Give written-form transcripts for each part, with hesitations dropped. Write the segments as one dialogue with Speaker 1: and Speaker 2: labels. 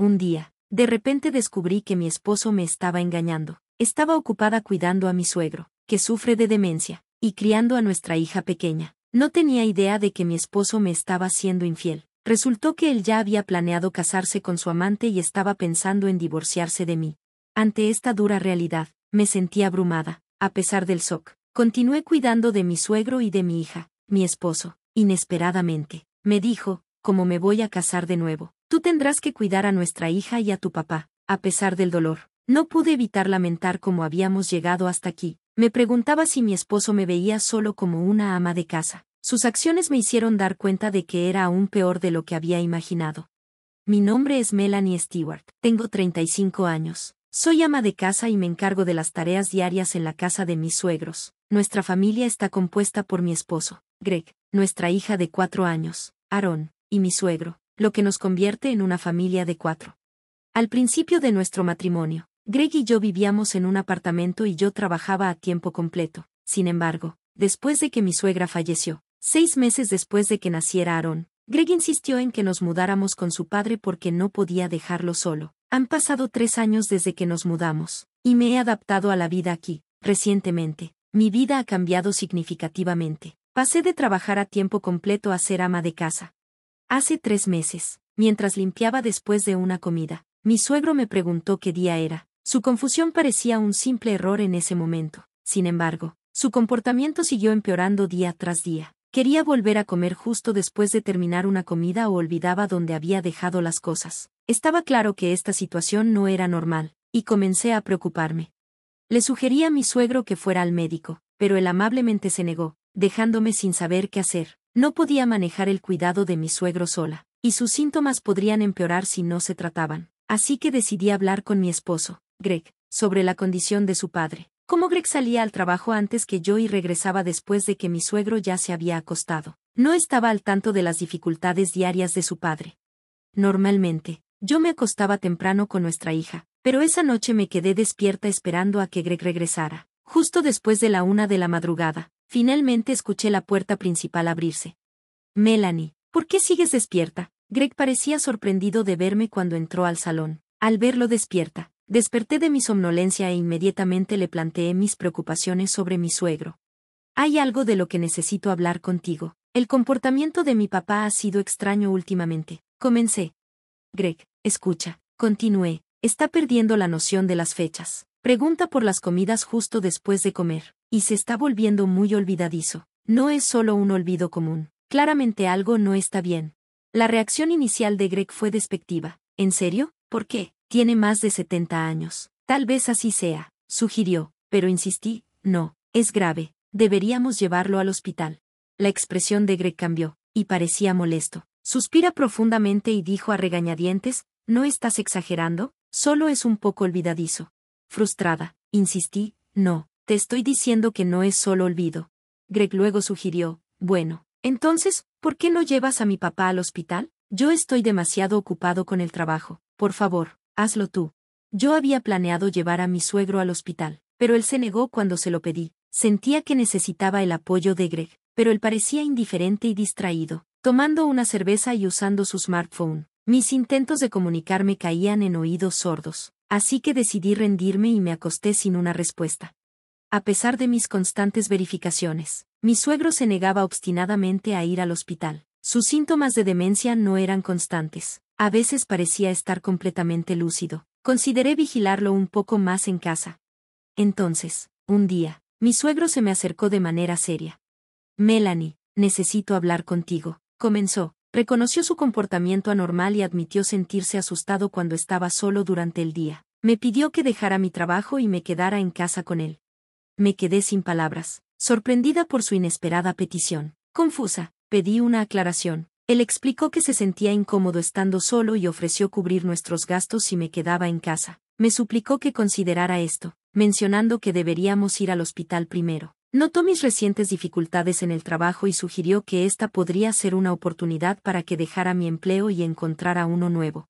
Speaker 1: un día, de repente descubrí que mi esposo me estaba engañando. Estaba ocupada cuidando a mi suegro, que sufre de demencia, y criando a nuestra hija pequeña. No tenía idea de que mi esposo me estaba siendo infiel. Resultó que él ya había planeado casarse con su amante y estaba pensando en divorciarse de mí. Ante esta dura realidad, me sentí abrumada, a pesar del shock. Continué cuidando de mi suegro y de mi hija. Mi esposo, inesperadamente, me dijo, ¿cómo me voy a casar de nuevo? Tú tendrás que cuidar a nuestra hija y a tu papá. A pesar del dolor, no pude evitar lamentar cómo habíamos llegado hasta aquí. Me preguntaba si mi esposo me veía solo como una ama de casa. Sus acciones me hicieron dar cuenta de que era aún peor de lo que había imaginado. Mi nombre es Melanie Stewart, tengo 35 años. Soy ama de casa y me encargo de las tareas diarias en la casa de mis suegros. Nuestra familia está compuesta por mi esposo, Greg, nuestra hija de 4 años, Aaron, y mi suegro, lo que nos convierte en una familia de 4. Al principio de nuestro matrimonio, Greg y yo vivíamos en un apartamento y yo trabajaba a tiempo completo. Sin embargo, después de que mi suegra falleció, 6 meses después de que naciera Aaron, Greg insistió en que nos mudáramos con su padre porque no podía dejarlo solo. Han pasado 3 años desde que nos mudamos, y me he adaptado a la vida aquí. Recientemente, mi vida ha cambiado significativamente. Pasé de trabajar a tiempo completo a ser ama de casa. Hace 3 meses, mientras limpiaba después de una comida, mi suegro me preguntó qué día era. Su confusión parecía un simple error en ese momento. Sin embargo, su comportamiento siguió empeorando día tras día. Quería volver a comer justo después de terminar una comida o olvidaba dónde había dejado las cosas. Estaba claro que esta situación no era normal, y comencé a preocuparme. Le sugerí a mi suegro que fuera al médico, pero él amablemente se negó, dejándome sin saber qué hacer. No podía manejar el cuidado de mi suegro sola, y sus síntomas podrían empeorar si no se trataban. Así que decidí hablar con mi esposo, Greg, sobre la condición de su padre. Como Greg salía al trabajo antes que yo y regresaba después de que mi suegro ya se había acostado, no estaba al tanto de las dificultades diarias de su padre. Normalmente, yo me acostaba temprano con nuestra hija, pero esa noche me quedé despierta esperando a que Greg regresara. Justo después de la 1 de la madrugada, finalmente escuché la puerta principal abrirse. Melanie, ¿por qué sigues despierta? Greg parecía sorprendido de verme cuando entró al salón. Al verlo despierta, desperté de mi somnolencia e inmediatamente le planteé mis preocupaciones sobre mi suegro. Hay algo de lo que necesito hablar contigo. El comportamiento de mi papá ha sido extraño últimamente. Comencé. Greg, escucha, continué, está perdiendo la noción de las fechas. Pregunta por las comidas justo después de comer, y se está volviendo muy olvidadizo. No es solo un olvido común. Claramente algo no está bien. La reacción inicial de Greg fue despectiva. ¿En serio? ¿Por qué? Tiene más de 70 años. Tal vez así sea, sugirió, pero insistí, no, es grave, deberíamos llevarlo al hospital. La expresión de Greg cambió, y parecía molesto. Suspira profundamente y dijo a regañadientes, ¿no estás exagerando? Solo es un poco olvidadizo. Frustrada, insistí, no, te estoy diciendo que no es solo olvido. Greg luego sugirió, bueno, entonces, ¿por qué no llevas a mi papá al hospital? Yo estoy demasiado ocupado con el trabajo, por favor, hazlo tú. Yo había planeado llevar a mi suegro al hospital, pero él se negó cuando se lo pedí. Sentía que necesitaba el apoyo de Greg, pero él parecía indiferente y distraído, tomando una cerveza y usando su smartphone. Mis intentos de comunicarme caían en oídos sordos, así que decidí rendirme y me acosté sin una respuesta. A pesar de mis constantes verificaciones, mi suegro se negaba obstinadamente a ir al hospital. Sus síntomas de demencia no eran constantes. A veces parecía estar completamente lúcido. Consideré vigilarlo un poco más en casa. Entonces, un día, mi suegro se me acercó de manera seria. Melanie, necesito hablar contigo, comenzó. Reconoció su comportamiento anormal y admitió sentirse asustado cuando estaba solo durante el día. Me pidió que dejara mi trabajo y me quedara en casa con él. Me quedé sin palabras, sorprendida por su inesperada petición. Confusa, pedí una aclaración. Él explicó que se sentía incómodo estando solo y ofreció cubrir nuestros gastos si me quedaba en casa. Me suplicó que considerara esto, mencionando que deberíamos ir al hospital primero. Notó mis recientes dificultades en el trabajo y sugirió que esta podría ser una oportunidad para que dejara mi empleo y encontrara uno nuevo.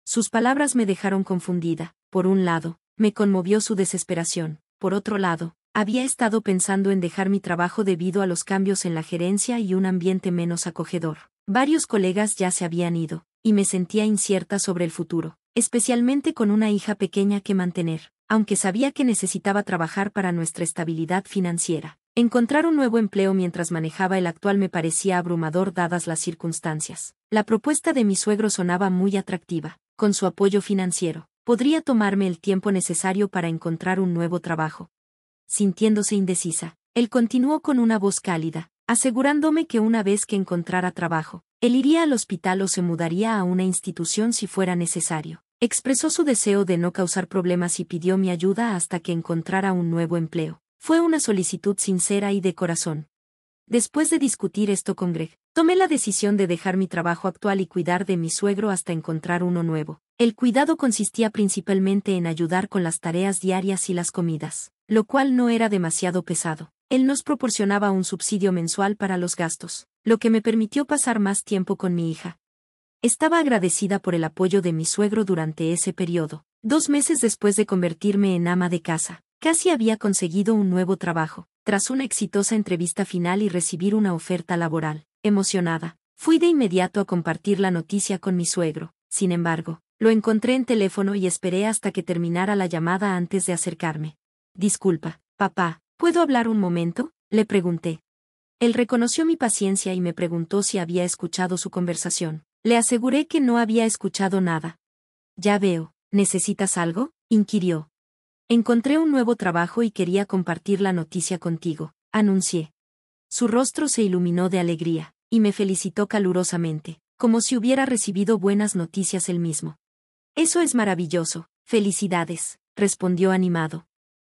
Speaker 1: Sus palabras me dejaron confundida. Por un lado, me conmovió su desesperación. Por otro lado, había estado pensando en dejar mi trabajo debido a los cambios en la gerencia y un ambiente menos acogedor. Varios colegas ya se habían ido, y me sentía incierta sobre el futuro. especialmente con una hija pequeña que mantener, aunque sabía que necesitaba trabajar para nuestra estabilidad financiera. Encontrar un nuevo empleo mientras manejaba el actual me parecía abrumador dadas las circunstancias. La propuesta de mi suegro sonaba muy atractiva. Con su apoyo financiero, podría tomarme el tiempo necesario para encontrar un nuevo trabajo. Sintiéndose indecisa, él continuó con una voz cálida, asegurándome que una vez que encontrara trabajo, él iría al hospital o se mudaría a una institución si fuera necesario. Expresó su deseo de no causar problemas y pidió mi ayuda hasta que encontrara un nuevo empleo. Fue una solicitud sincera y de corazón. Después de discutir esto con Greg, tomé la decisión de dejar mi trabajo actual y cuidar de mi suegro hasta encontrar uno nuevo. El cuidado consistía principalmente en ayudar con las tareas diarias y las comidas, lo cual no era demasiado pesado. Él nos proporcionaba un subsidio mensual para los gastos, lo que me permitió pasar más tiempo con mi hija. Estaba agradecida por el apoyo de mi suegro durante ese periodo. 2 meses después de convertirme en ama de casa, casi había conseguido un nuevo trabajo. Tras una exitosa entrevista final y recibir una oferta laboral, emocionada, fui de inmediato a compartir la noticia con mi suegro. Sin embargo, lo encontré en teléfono y esperé hasta que terminara la llamada antes de acercarme. Disculpa, papá, ¿puedo hablar un momento?, le pregunté. Él reconoció mi paciencia y me preguntó si había escuchado su conversación. Le aseguré que no había escuchado nada. Ya veo, ¿necesitas algo?, inquirió. Encontré un nuevo trabajo y quería compartir la noticia contigo, anuncié. Su rostro se iluminó de alegría, y me felicitó calurosamente, como si hubiera recibido buenas noticias él mismo. Eso es maravilloso, felicidades, respondió animado.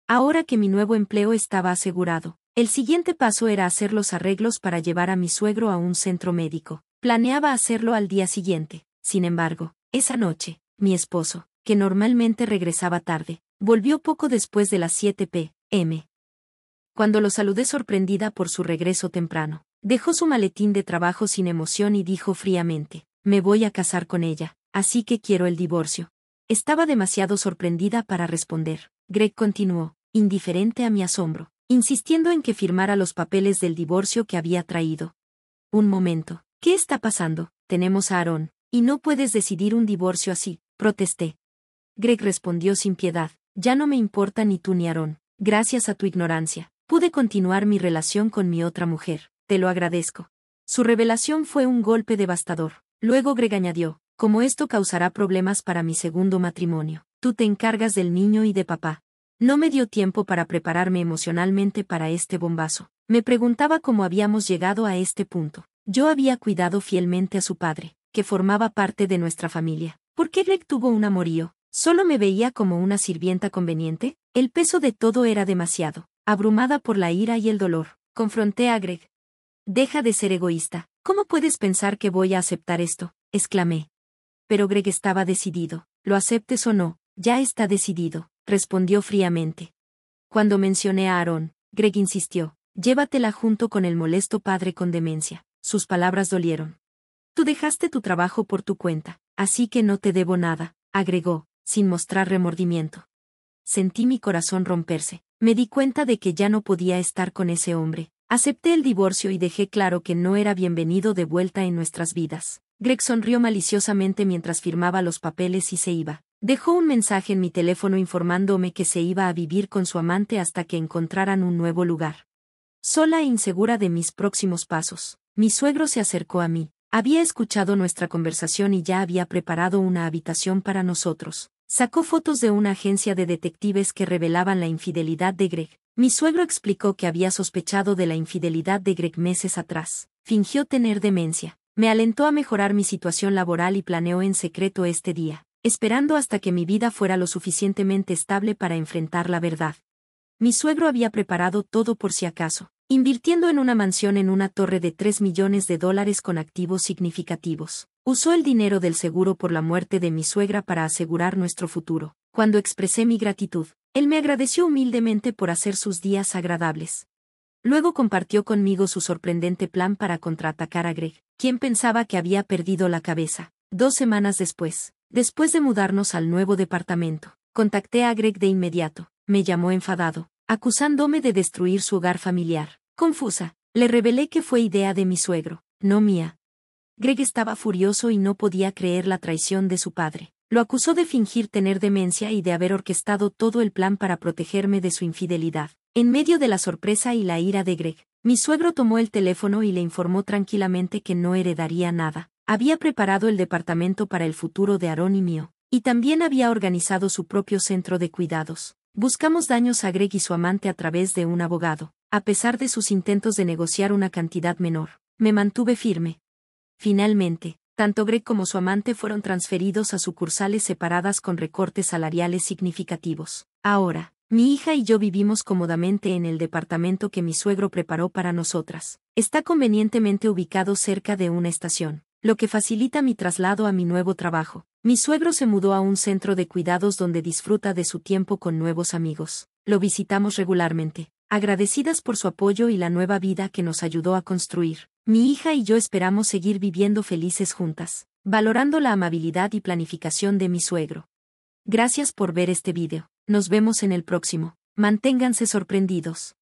Speaker 1: Ahora que mi nuevo empleo estaba asegurado, el siguiente paso era hacer los arreglos para llevar a mi suegro a un centro médico. Planeaba hacerlo al día siguiente. Sin embargo, esa noche, mi esposo, que normalmente regresaba tarde, volvió poco después de las 7 p.m. Cuando lo saludé sorprendida por su regreso temprano, dejó su maletín de trabajo sin emoción y dijo fríamente: me voy a casar con ella, así que quiero el divorcio. Estaba demasiado sorprendida para responder. Greg continuó, indiferente a mi asombro, insistiendo en que firmara los papeles del divorcio que había traído. Un momento, ¿qué está pasando? Tenemos a Aaron, y no puedes decidir un divorcio así, protesté. Greg respondió sin piedad: ya no me importa ni tú ni Aaron. Gracias a tu ignorancia, pude continuar mi relación con mi otra mujer. Te lo agradezco. Su revelación fue un golpe devastador. Luego Greg añadió: como esto causará problemas para mi segundo matrimonio, tú te encargas del niño y de papá. No me dio tiempo para prepararme emocionalmente para este bombazo. Me preguntaba cómo habíamos llegado a este punto. Yo había cuidado fielmente a su padre, que formaba parte de nuestra familia. ¿Por qué Greg tuvo un amorío? ¿Solo me veía como una sirvienta conveniente? El peso de todo era demasiado. Abrumada por la ira y el dolor, confronté a Greg. Deja de ser egoísta. ¿Cómo puedes pensar que voy a aceptar esto?, exclamé. Pero Greg estaba decidido. Lo aceptes o no, ya está decidido, respondió fríamente. Cuando mencioné a Aaron, Greg insistió: llévatela junto con el molesto padre con demencia. Sus palabras dolieron. Tú dejaste tu trabajo por tu cuenta, así que no te debo nada, agregó, sin mostrar remordimiento. Sentí mi corazón romperse. Me di cuenta de que ya no podía estar con ese hombre. Acepté el divorcio y dejé claro que no era bienvenido de vuelta en nuestras vidas. Greg sonrió maliciosamente mientras firmaba los papeles y se iba. Dejó un mensaje en mi teléfono informándome que se iba a vivir con su amante hasta que encontraran un nuevo lugar. Sola e insegura de mis próximos pasos, mi suegro se acercó a mí. Había escuchado nuestra conversación y ya había preparado una habitación para nosotros. Sacó fotos de una agencia de detectives que revelaban la infidelidad de Greg. Mi suegro explicó que había sospechado de la infidelidad de Greg meses atrás. Fingió tener demencia. Me alentó a mejorar mi situación laboral y planeó en secreto este día, esperando hasta que mi vida fuera lo suficientemente estable para enfrentar la verdad. Mi suegro había preparado todo por si acaso, invirtiendo en una mansión en una torre de $3 millones con activos significativos. Usó el dinero del seguro por la muerte de mi suegra para asegurar nuestro futuro. Cuando expresé mi gratitud, él me agradeció humildemente por hacer sus días agradables. Luego compartió conmigo su sorprendente plan para contraatacar a Greg, quien pensaba que había perdido la cabeza. 2 semanas después de mudarnos al nuevo departamento, contacté a Greg de inmediato. Me llamó enfadado, acusándome de destruir su hogar familiar. Confusa, le revelé que fue idea de mi suegro, no mía. Greg estaba furioso y no podía creer la traición de su padre. Lo acusó de fingir tener demencia y de haber orquestado todo el plan para protegerme de su infidelidad. En medio de la sorpresa y la ira de Greg, mi suegro tomó el teléfono y le informó tranquilamente que no heredaría nada. Había preparado el departamento para el futuro de Aaron y mío, y también había organizado su propio centro de cuidados. Buscamos daños a Greg y su amante a través de un abogado. A pesar de sus intentos de negociar una cantidad menor, me mantuve firme. Finalmente, tanto Greg como su amante fueron transferidos a sucursales separadas con recortes salariales significativos. Ahora, mi hija y yo vivimos cómodamente en el departamento que mi suegro preparó para nosotras. Está convenientemente ubicado cerca de una estación, lo que facilita mi traslado a mi nuevo trabajo. Mi suegro se mudó a un centro de cuidados donde disfruta de su tiempo con nuevos amigos. Lo visitamos regularmente, agradecidas por su apoyo y la nueva vida que nos ayudó a construir. Mi hija y yo esperamos seguir viviendo felices juntas, valorando la amabilidad y planificación de mi suegro. Gracias por ver este video. Nos vemos en el próximo. Manténganse sorprendidos.